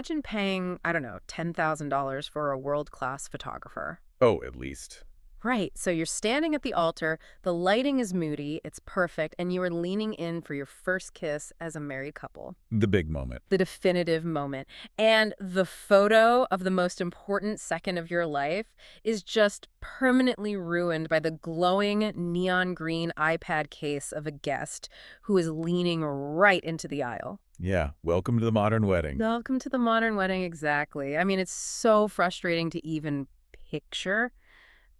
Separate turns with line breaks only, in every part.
imagine paying, I don't know, $10,000 for a world-class photographer.
Oh, at least.
Right. So you're standing at the altar, the lighting is moody, it's perfect, and you are leaning in for your first kiss as a married couple.
The big moment.
The definitive moment. And the photo of the most important second of your life is just permanently ruined by the glowing neon green iPad case of a guest who is leaning right into the aisle.
Yeah, welcome to the modern wedding.
Welcome to the modern wedding, exactly. I mean, it's so frustrating to even picture,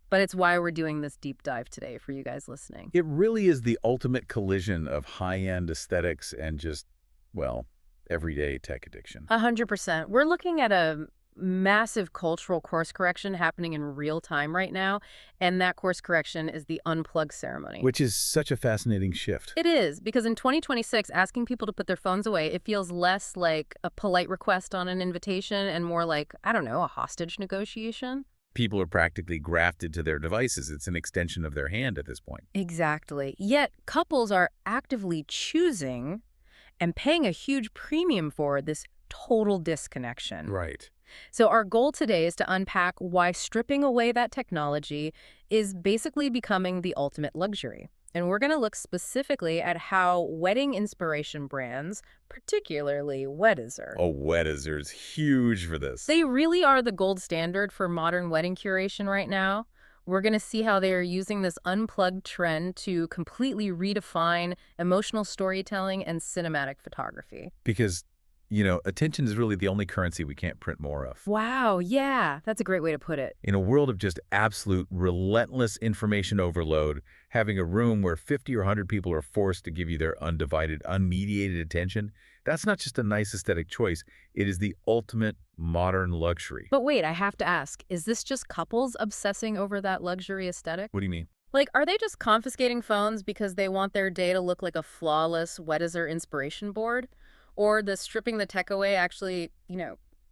but it's why we're doing this deep dive today for you guys listening.
It really is the ultimate collision of high-end aesthetics and just, well, everyday tech addiction.
100%. We're looking at a massive cultural course correction happening in real time right now, and that course correction is the Unplugged ceremony.
Which is such a fascinating shift.
It is, because in 2026, asking people to put their phones away, it feels less like a polite request on an invitation and more like, I don't know, a hostage negotiation.
People are practically grafted to their devices. It's an extension of their hand at this point.
Exactly. Yet couples are actively choosing and paying a huge premium for this total disconnection.
Right.
So our goal today is to unpack why stripping away that technology is basically becoming the ultimate luxury. And we're going to look specifically at how wedding inspiration brands, particularly Weddizer,
Oh, Weddizer's huge for this.
they really are the gold standard for modern wedding curation right now. We're going to see how they are using this unplugged trend to completely redefine emotional storytelling and cinematic photography.
Because, attention is really the only currency we can't print more of.
Wow, yeah, that's a great way to put it.
In a world of just absolute, relentless information overload, having a room where 50 or 100 people are forced to give you their undivided, unmediated attention, that's not just a nice aesthetic choice. It is the ultimate modern luxury.
But wait, I have to ask, is this just couples obsessing over that luxury aesthetic?
What do you mean?
Like, are they just confiscating phones because they want their day to look like a flawless Weddizer inspiration board? Or does stripping the tech away actually,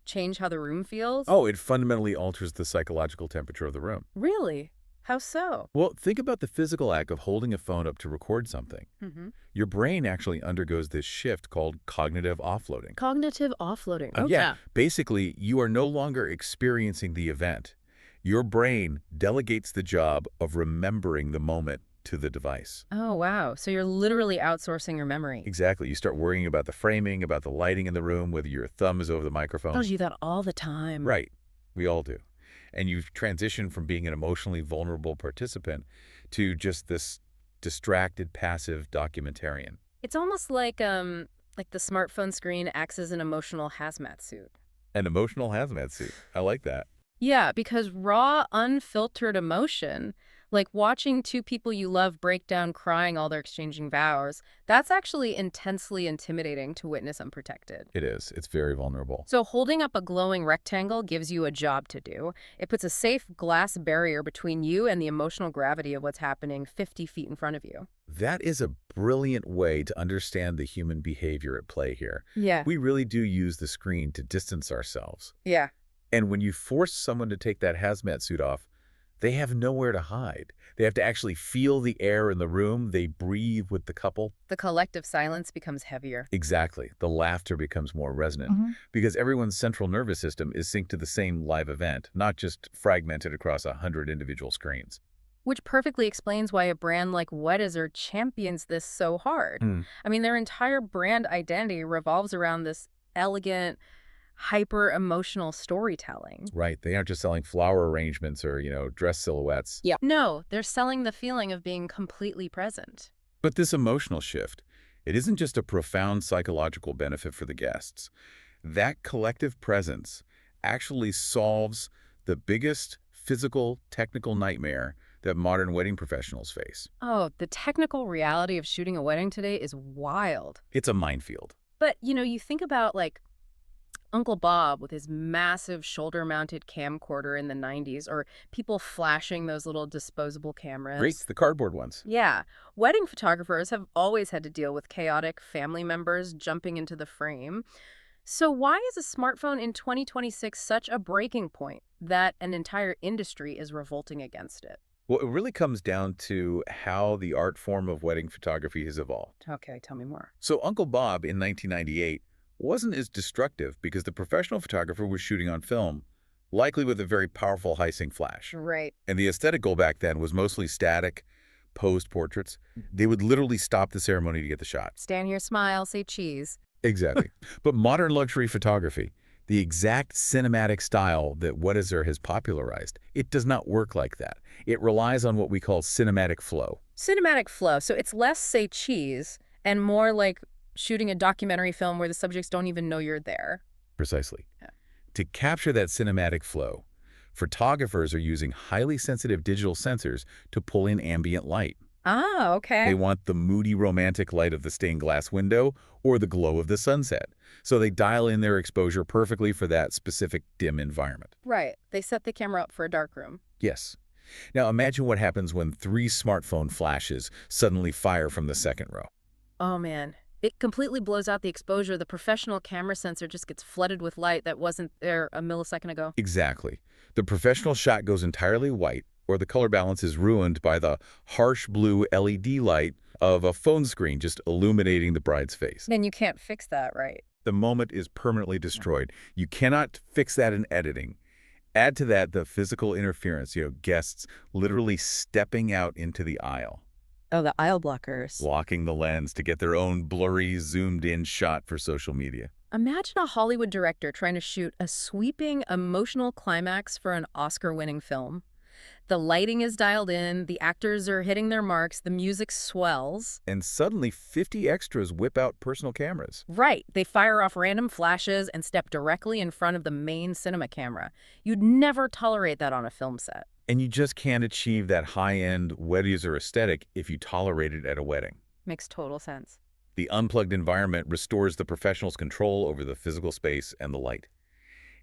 change how the room feels?
Oh, it fundamentally alters the psychological temperature of the room.
Really? How so?
Well, think about the physical act of holding a phone up to record something.
Mm-hmm.
Your brain actually undergoes this shift called cognitive offloading.
Cognitive offloading.
Yeah, basically, you are no longer experiencing the event. Your brain delegates the job of remembering the moment to the device.
Oh, wow. So you're literally outsourcing your memory.
Exactly. You start worrying about the framing, about the lighting in the room, whether your thumb is over the microphone.
I do that all the time.
Right. We all do. And you've transitioned from being an emotionally vulnerable participant to just this distracted, passive documentarian.
It's almost like the smartphone screen acts as an emotional hazmat suit.
An emotional hazmat suit. I like that.
Yeah, because raw, unfiltered emotion, like watching two people you love break down crying while they're exchanging vows, that's actually intensely intimidating to witness unprotected.
It is. It's very vulnerable.
So holding up a glowing rectangle gives you a job to do. It puts a safe glass barrier between you and the emotional gravity of what's happening 50 feet in front of you.
That is a brilliant way to understand the human behavior at play here.
Yeah.
We really do use the screen to distance ourselves.
Yeah.
And when you force someone to take that hazmat suit off, they have nowhere to hide. They have to actually feel the air in the room. They breathe with the couple.
The collective silence becomes heavier.
Exactly. The laughter becomes more resonant because everyone's central nervous system is synced to the same live event, not just fragmented across 100 individual screens.
Which perfectly explains why a brand like Weddizer champions this so hard. I mean, their entire brand identity revolves around this elegant, hyper-emotional storytelling.
Right. They aren't just selling flower arrangements or, dress silhouettes.
Yeah. No, they're selling the feeling of being completely present.
But this emotional shift, it isn't just a profound psychological benefit for the guests. That collective presence actually solves the biggest physical, technical nightmare that modern wedding professionals face.
Oh, the technical reality of shooting a wedding today is wild.
It's a minefield.
But, you think about, Uncle Bob with his massive shoulder-mounted camcorder in the 90s, or people flashing those little disposable cameras.
Great, the cardboard ones.
Yeah. Wedding photographers have always had to deal with chaotic family members jumping into the frame. So why is a smartphone in 2026 such a breaking point that an entire industry is revolting against it?
Well, it really comes down to how the art form of wedding photography has evolved.
Okay, tell me more.
So Uncle Bob in 1998 wasn't as destructive because the professional photographer was shooting on film, likely with a very powerful high-sync flash.
Right.
And the aesthetic goal back then was mostly static, posed portraits. They would literally stop the ceremony to get the shot.
Stand here, smile, say cheese.
Exactly. But modern luxury photography, the exact cinematic style that Weddizer has popularized, it does not work like that. It relies on what we call cinematic flow.
Cinematic flow. So it's less say cheese and more like shooting a documentary film where the subjects don't even know you're there.
Precisely.
Yeah.
To capture that cinematic flow, photographers are using highly sensitive digital sensors to pull in ambient light.
Ah, okay.
They want the moody romantic light of the stained glass window or the glow of the sunset. So they dial in their exposure perfectly for that specific dim environment.
Right. They set the camera up for a dark room.
Yes. Now imagine what happens when 3 smartphone flashes suddenly fire from the second row.
Oh, man. It completely blows out the exposure. The professional camera sensor just gets flooded with light that wasn't there a millisecond ago.
Exactly. The professional shot goes entirely white, or the color balance is ruined by the harsh blue LED light of a phone screen just illuminating the bride's face.
And you can't fix that, right?
The moment is permanently destroyed. You cannot fix that in editing. Add to that the physical interference, guests literally stepping out into the aisle,
Oh, the aisle blockers.
blocking the lens to get their own blurry, zoomed-in shot for social media.
Imagine a Hollywood director trying to shoot a sweeping, emotional climax for an Oscar-winning film. The lighting is dialed in, the actors are hitting their marks, the music swells.
And suddenly 50 extras whip out personal cameras.
Right, they fire off random flashes and step directly in front of the main cinema camera. You'd never tolerate that on a film set.
And you just can't achieve that high-end Weddizer aesthetic if you tolerate it at a wedding.
Makes total sense.
The unplugged environment restores the professional's control over the physical space and the light.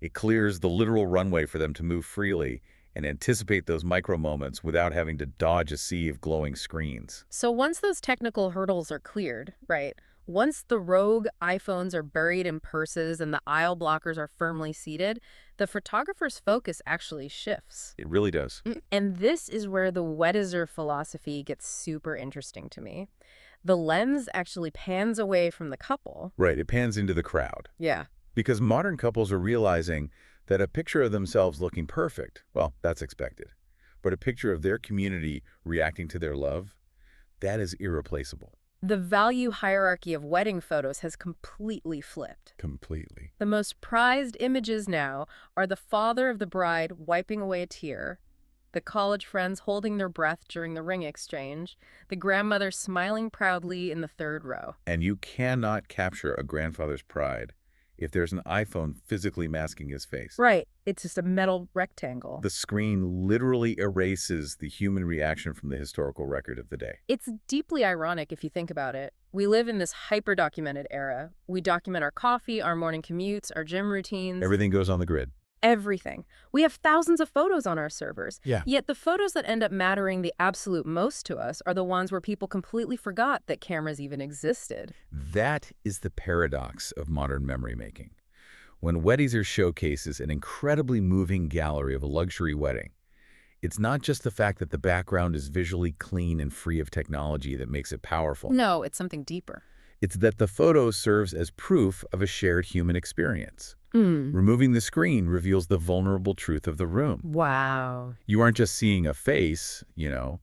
It clears the literal runway for them to move freely and anticipate those micro moments without having to dodge a sea of glowing screens.
So once those technical hurdles are cleared, right, once the rogue iPhones are buried in purses and the aisle blockers are firmly seated, the photographer's focus actually shifts.
It really does.
And this is where the Weddizer philosophy gets super interesting to me. The lens actually pans away from the couple.
Right, it pans into the crowd.
Yeah.
Because modern couples are realizing that a picture of themselves looking perfect, well, that's expected. But a picture of their community reacting to their love, that is irreplaceable.
The value hierarchy of wedding photos has completely flipped.
Completely.
The most prized images now are the father of the bride wiping away a tear, the college friends holding their breath during the ring exchange, the grandmother smiling proudly in the third row.
And you cannot capture a grandfather's pride if there's an iPhone physically masking his face.
Right. It's just a metal rectangle.
The screen literally erases the human reaction from the historical record of the day.
It's deeply ironic if you think about it. We live in this hyper-documented era. We document our coffee, our morning commutes, our gym routines.
Everything goes on the grid.
Everything. We have thousands of photos on our servers.
Yeah.
Yet the photos that end up mattering the absolute most to us are the ones where people completely forgot that cameras even existed.
That is the paradox of modern memory making. When Weddizer showcases an incredibly moving gallery of a luxury wedding, it's not just the fact that the background is visually clean and free of technology that makes it powerful.
No, it's something deeper.
It's that the photo serves as proof of a shared human experience. Removing the screen reveals the vulnerable truth of the room.
Wow.
You aren't just seeing a face, you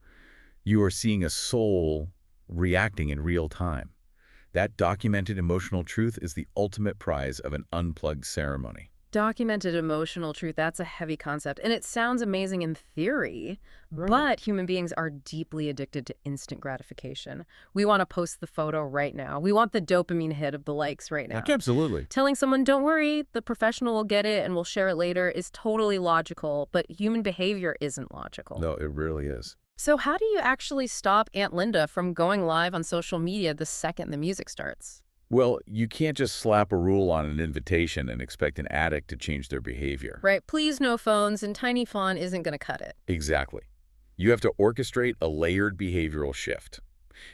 are seeing a soul reacting in real time. That documented emotional truth is the ultimate prize of an unplugged ceremony.
Documented emotional truth, that's a heavy concept. And it sounds amazing in theory, but human beings are deeply addicted to instant gratification. We want to post the photo right now. We want the dopamine hit of the likes right now.
Absolutely.
Telling someone, don't worry, the professional will get it and we'll share it later is totally logical, but human behavior isn't logical.
No, it really is.
So how do you actually stop Aunt Linda from going live on social media the second the music starts?
Well, you can't just slap a rule on an invitation and expect an addict to change their behavior.
Right, please no phones, and tiny font isn't going to cut it.
Exactly. You have to orchestrate a layered behavioral shift.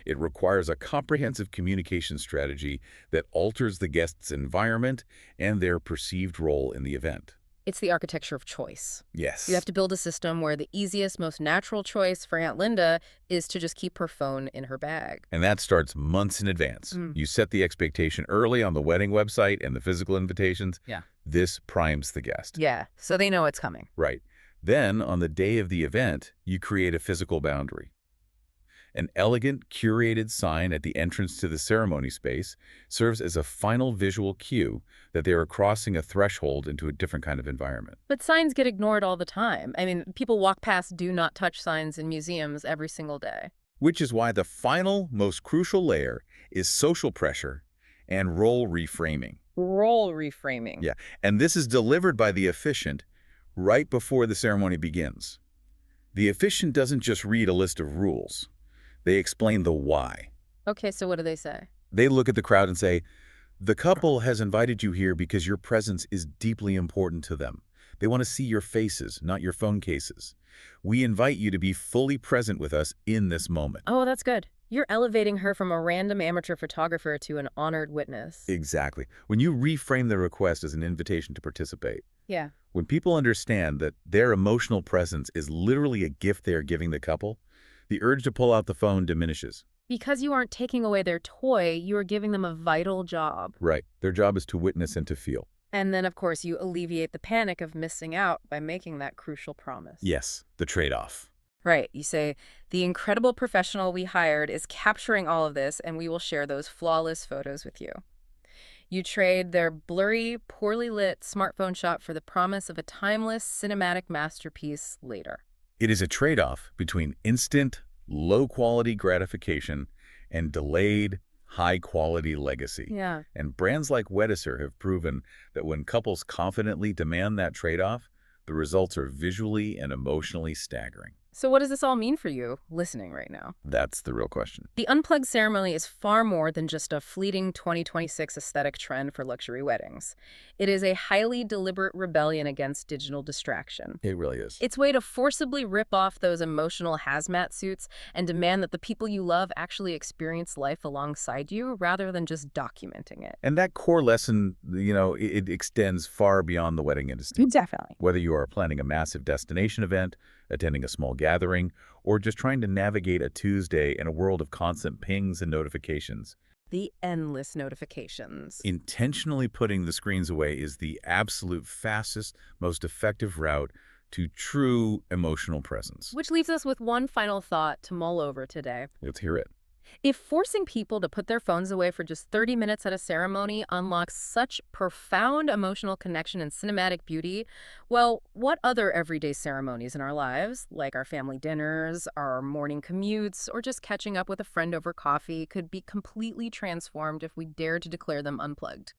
It requires a comprehensive communication strategy that alters the guest's environment and their perceived role in the event.
It's the architecture of choice. You have
Yes.
to build a system where the easiest, most natural choice for Aunt Linda is to just keep her phone in her bag.
And that starts months in advance.
Mm.
You set the expectation early on the wedding website and the physical invitations.
Yeah.
This primes the guest.
Yeah, so they know it's coming.
Right. Then, on the day of the event, you create a physical boundary. An elegant, curated sign at the entrance to the ceremony space serves as a final visual cue that they are crossing a threshold into a different kind of environment.
But signs get ignored all the time. I mean, people walk past do not touch signs in museums every single day.
Which is why the final, most crucial layer is social pressure and role reframing.
Role reframing.
Yeah, and this is delivered by the officiant right before the ceremony begins. The officiant doesn't just read a list of rules. They explain the why.
Okay, so what do they say?
They look at the crowd and say, the couple has invited you here because your presence is deeply important to them. They want to see your faces, not your phone cases. We invite you to be fully present with us in this moment.
Oh, that's good. You're elevating her from a random amateur photographer to an honored witness.
Exactly. When you reframe the request as an invitation to participate,
Yeah.
when people understand that their emotional presence is literally a gift they are giving the couple, the urge to pull out the phone diminishes.
Because you aren't taking away their toy, you are giving them a vital job.
Right. Their job is to witness and to feel.
And then, of course, you alleviate the panic of missing out by making that crucial promise.
Yes, the trade-off.
Right. You say, the incredible professional we hired is capturing all of this, and we will share those flawless photos with you. You trade their blurry, poorly lit smartphone shot for the promise of a timeless cinematic masterpiece later.
It is a trade-off between instant, low-quality gratification and delayed, high-quality legacy.
Yeah.
And brands like Weddizer have proven that when couples confidently demand that trade-off, the results are visually and emotionally staggering.
So what does this all mean for you, listening right now?
That's the real question.
The Unplugged ceremony is far more than just a fleeting 2026 aesthetic trend for luxury weddings. It is a highly deliberate rebellion against digital distraction.
It really is.
Its way to forcibly rip off those emotional hazmat suits and demand that the people you love actually experience life alongside you rather than just documenting it.
And that core lesson, it extends far beyond the wedding industry.
Definitely.
Whether you are planning a massive destination event, attending a small gathering, or just trying to navigate a Tuesday in a world of constant pings and notifications,
The endless notifications.
intentionally putting the screens away is the absolute fastest, most effective route to true emotional presence.
Which leaves us with one final thought to mull over today.
Let's hear it.
If forcing people to put their phones away for just 30 minutes at a ceremony unlocks such profound emotional connection and cinematic beauty, well, what other everyday ceremonies in our lives, like our family dinners, our morning commutes, or just catching up with a friend over coffee, could be completely transformed if we dare to declare them unplugged?